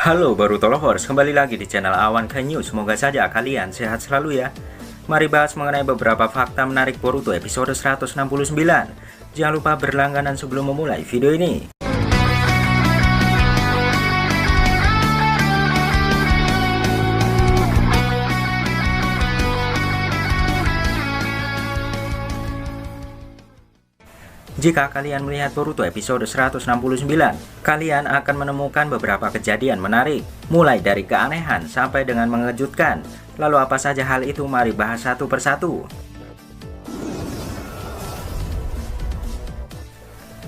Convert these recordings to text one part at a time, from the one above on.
Halo Boruto Lovers, kembali lagi di channel Awan Kai News. Semoga saja kalian sehat selalu ya. Mari bahas mengenai beberapa fakta menarik Boruto episode 169. Jangan lupa berlangganan sebelum memulai video ini. Jika kalian melihat Boruto episode 169, kalian akan menemukan beberapa kejadian menarik, mulai dari keanehan sampai dengan mengejutkan. Lalu apa saja hal itu? Mari bahas satu persatu.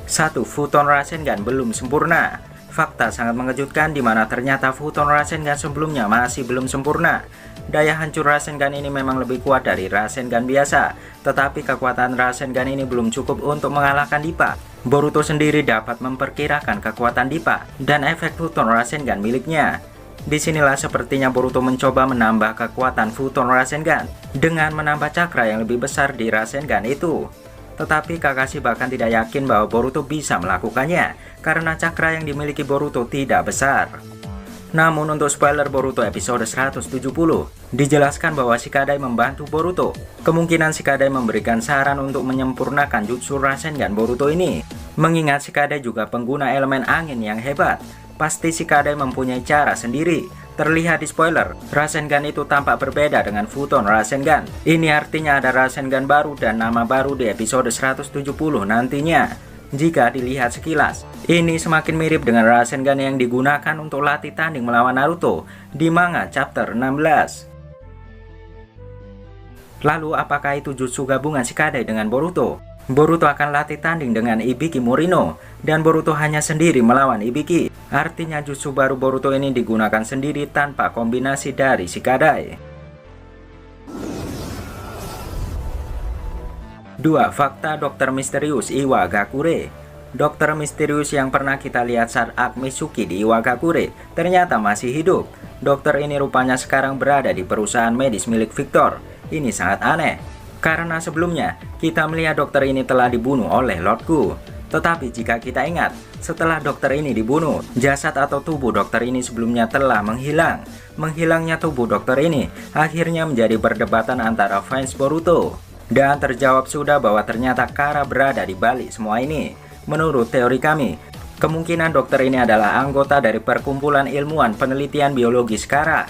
1. Futon Rasengan belum sempurna. Fakta sangat mengejutkan di mana ternyata Futon Rasengan sebelumnya masih belum sempurna. Daya hancur Rasengan ini memang lebih kuat dari Rasengan biasa, tetapi kekuatan Rasengan ini belum cukup untuk mengalahkan Dippa. Boruto sendiri dapat memperkirakan kekuatan Dippa dan efek Futon Rasengan miliknya. Disinilah sepertinya Boruto mencoba menambah kekuatan Futon Rasengan dengan menambah cakra yang lebih besar di Rasengan itu. Tetapi Kakashi bahkan tidak yakin bahwa Boruto bisa melakukannya karena cakra yang dimiliki Boruto tidak besar. Namun untuk spoiler Boruto episode 170, dijelaskan bahwa Shikadai membantu Boruto. Kemungkinan Shikadai memberikan saran untuk menyempurnakan jutsu Rasengan Boruto ini. Mengingat Shikadai juga pengguna elemen angin yang hebat, pasti Shikadai mempunyai cara sendiri. Terlihat di spoiler, Rasengan itu tampak berbeda dengan Futon Rasengan. Ini artinya ada Rasengan baru dan nama baru di episode 170 nantinya. Jika dilihat sekilas, ini semakin mirip dengan Rasengan yang digunakan untuk latih tanding melawan Naruto di manga chapter 16. Lalu apakah itu jutsu gabungan Shikadai dengan Boruto? Boruto akan latih tanding dengan Ibiki Morino, dan Boruto hanya sendiri melawan Ibiki. Artinya jutsu baru Boruto ini digunakan sendiri tanpa kombinasi dari Shikadai. 2. Fakta Dokter Misterius Iwagakure. Dokter misterius yang pernah kita lihat saat arc Mitsuki di Iwagakure ternyata masih hidup. Dokter ini rupanya sekarang berada di perusahaan medis milik Victor. Ini sangat aneh, karena sebelumnya kita melihat dokter ini telah dibunuh oleh Lord Gu. Tetapi jika kita ingat, setelah dokter ini dibunuh, jasad atau tubuh dokter ini sebelumnya telah menghilang. Menghilangnya tubuh dokter ini akhirnya menjadi perdebatan antara fans Boruto. Dan terjawab sudah bahwa ternyata Kara berada di balik semua ini. Menurut teori kami, kemungkinan dokter ini adalah anggota dari perkumpulan ilmuwan penelitian biologis Kara.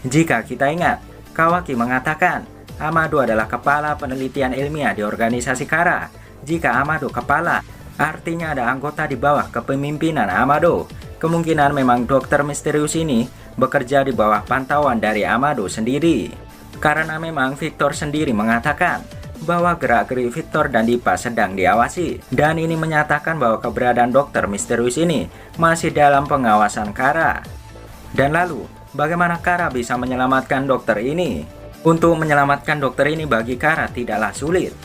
Jika kita ingat, Kawaki mengatakan Amado adalah kepala penelitian ilmiah di organisasi Kara. Jika Amado kepala, artinya ada anggota di bawah kepemimpinan Amado. Kemungkinan memang dokter misterius ini bekerja di bawah pantauan dari Amado sendiri. Karena memang Victor sendiri mengatakan bahwa gerak-gerik Victor dan Dippa sedang diawasi, dan ini menyatakan bahwa keberadaan dokter misterius ini masih dalam pengawasan Kara. Dan lalu, bagaimana Kara bisa menyelamatkan dokter ini? Untuk menyelamatkan dokter ini bagi Kara tidaklah sulit.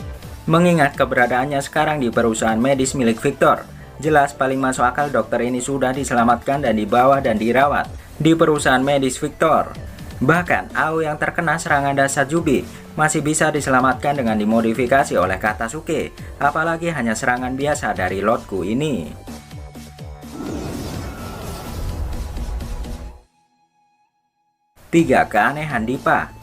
Mengingat keberadaannya sekarang di perusahaan medis milik Victor, jelas paling masuk akal dokter ini sudah diselamatkan dan dibawa dan dirawat di perusahaan medis Victor. Bahkan Ao yang terkena serangan dasar Jubi masih bisa diselamatkan dengan dimodifikasi oleh Katasuke, apalagi hanya serangan biasa dari Lord Gu ini. 3. Keanehan Dippa.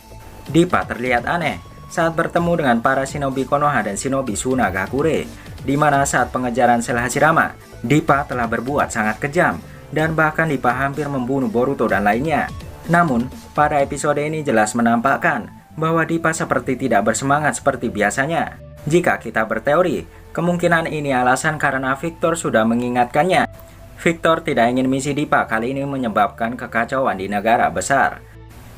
Dippa terlihat aneh saat bertemu dengan para shinobi Konoha dan shinobi Sunagakure, di mana saat pengejaran sel Hashirama, Dippa telah berbuat sangat kejam, dan bahkan Dippa hampir membunuh Boruto dan lainnya. Namun, pada episode ini jelas menampakkan bahwa Dippa seperti tidak bersemangat seperti biasanya. Jika kita berteori, kemungkinan ini alasan karena Victor sudah mengingatkannya. Victor tidak ingin misi Dippa kali ini menyebabkan kekacauan di negara besar.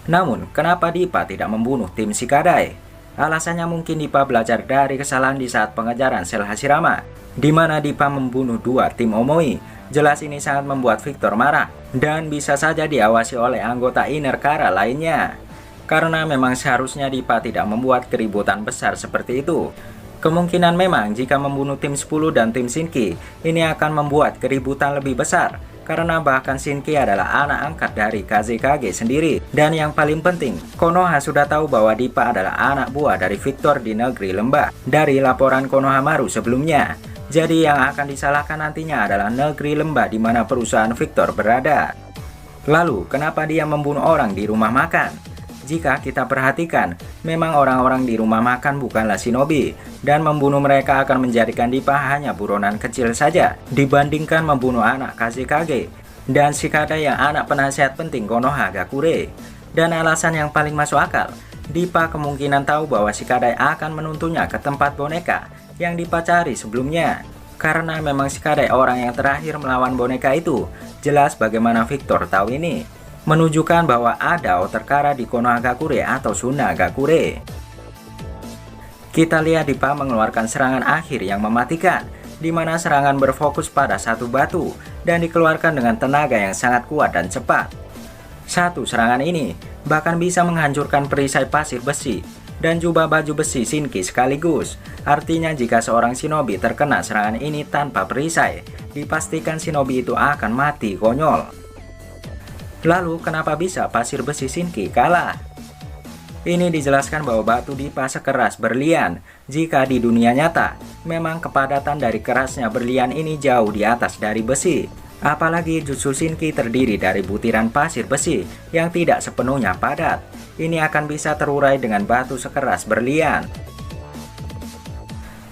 Namun, kenapa Dippa tidak membunuh tim Shikadai? Alasannya mungkin Dippa belajar dari kesalahan di saat pengejaran sel Hashirama, di mana Dippa membunuh 2 tim Omoi. Jelas ini sangat membuat Victor marah, dan bisa saja diawasi oleh anggota inner Kara lainnya. Karena memang seharusnya Dippa tidak membuat keributan besar seperti itu. Kemungkinan memang jika membunuh tim 10 dan tim Shinki, ini akan membuat keributan lebih besar. Karena bahkan Shinki adalah anak angkat dari Kazekage sendiri. Dan yang paling penting, Konoha sudah tahu bahwa Dippa adalah anak buah dari Victor di negeri lembah dari laporan Konohamaru sebelumnya. Jadi yang akan disalahkan nantinya adalah negeri lembah di mana perusahaan Victor berada. Lalu, kenapa dia membunuh orang di rumah makan? Jika kita perhatikan, memang orang-orang di rumah makan bukanlah shinobi, dan membunuh mereka akan menjadikan Dippa hanya buronan kecil saja, dibandingkan membunuh anak Kazekage, dan Shikadai yang anak penasihat penting Konohagakure. Dan alasan yang paling masuk akal, Dippa kemungkinan tahu bahwa Shikadai akan menuntunnya ke tempat boneka yang Dippa cari sebelumnya. Karena memang Shikadai orang yang terakhir melawan boneka itu, jelas bagaimana Victor tahu ini, menunjukkan bahwa ada Otakara di Konohagakure atau Sunagakure. Kita lihat Dippa mengeluarkan serangan akhir yang mematikan, di mana serangan berfokus pada satu batu dan dikeluarkan dengan tenaga yang sangat kuat dan cepat. Satu serangan ini bahkan bisa menghancurkan perisai pasir besi dan jubah baju besi Shinki sekaligus. Artinya jika seorang shinobi terkena serangan ini tanpa perisai, dipastikan shinobi itu akan mati konyol. Lalu kenapa bisa pasir besi Shinki kalah? Ini dijelaskan bahwa batu Dippa sekeras berlian. Jika di dunia nyata, memang kepadatan dari kerasnya berlian ini jauh di atas dari besi. Apalagi jutsu Shinki terdiri dari butiran pasir besi yang tidak sepenuhnya padat. Ini akan bisa terurai dengan batu sekeras berlian.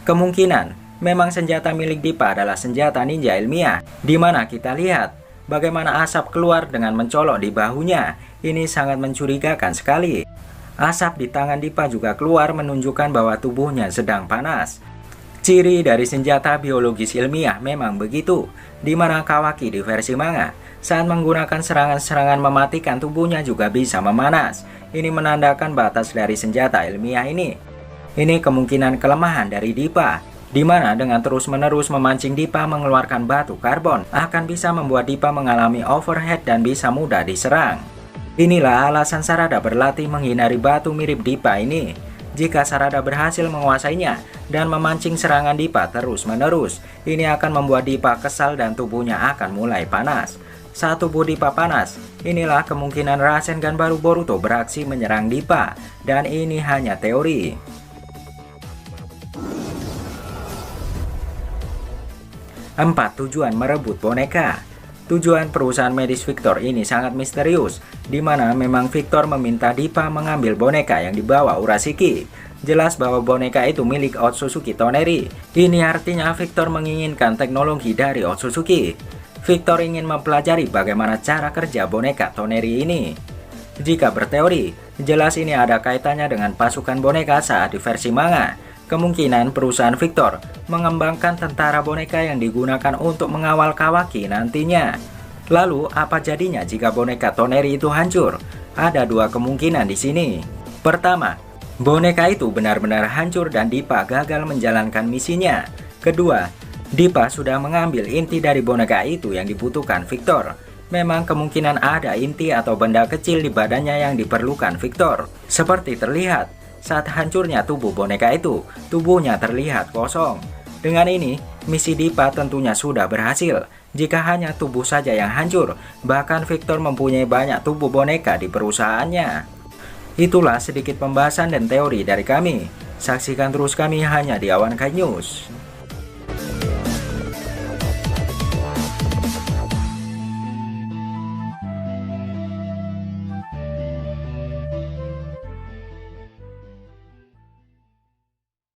Kemungkinan memang senjata milik Dippa adalah senjata ninja ilmiah, di mana kita lihat bagaimana asap keluar dengan mencolok di bahunya. Ini sangat mencurigakan sekali. Asap di tangan Dippa juga keluar menunjukkan bahwa tubuhnya sedang panas. Ciri dari senjata biologis ilmiah memang begitu, di mana Kawaki di versi manga saat menggunakan serangan-serangan mematikan tubuhnya juga bisa memanas. Ini menandakan batas dari senjata ilmiah ini. Ini kemungkinan kelemahan dari Dippa, di mana dengan terus-menerus memancing Dippa mengeluarkan batu karbon akan bisa membuat Dippa mengalami overhead dan bisa mudah diserang. Inilah alasan Sarada berlatih menghindari batu mirip Dippa ini. Jika Sarada berhasil menguasainya dan memancing serangan Dippa terus-menerus, ini akan membuat Dippa kesal dan tubuhnya akan mulai panas. Saat tubuh Dippa panas, inilah kemungkinan Rasengan baru Boruto beraksi menyerang Dippa, dan ini hanya teori. 4. Tujuan merebut boneka. Tujuan perusahaan medis Victor ini sangat misterius, di mana memang Victor meminta Dippa mengambil boneka yang dibawa Urashiki. Jelas bahwa boneka itu milik Otsutsuki Toneri. Ini artinya Victor menginginkan teknologi dari Otsutsuki. Victor ingin mempelajari bagaimana cara kerja boneka Toneri ini. Jika berteori, jelas ini ada kaitannya dengan pasukan boneka saat di versi manga. Kemungkinan perusahaan Victor mengembangkan tentara boneka yang digunakan untuk mengawal Kawaki nantinya. Lalu, apa jadinya jika boneka Toneri itu hancur? Ada dua kemungkinan di sini. Pertama, boneka itu benar-benar hancur dan Dippa gagal menjalankan misinya. Kedua, Dippa sudah mengambil inti dari boneka itu yang dibutuhkan Victor. Memang kemungkinan ada inti atau benda kecil di badannya yang diperlukan Victor. Seperti terlihat, saat hancurnya tubuh boneka itu, tubuhnya terlihat kosong. Dengan ini, misi Dippa tentunya sudah berhasil. Jika hanya tubuh saja yang hancur, bahkan Victor mempunyai banyak tubuh boneka di perusahaannya. Itulah sedikit pembahasan dan teori dari kami. Saksikan terus kami hanya di Awan Kai News.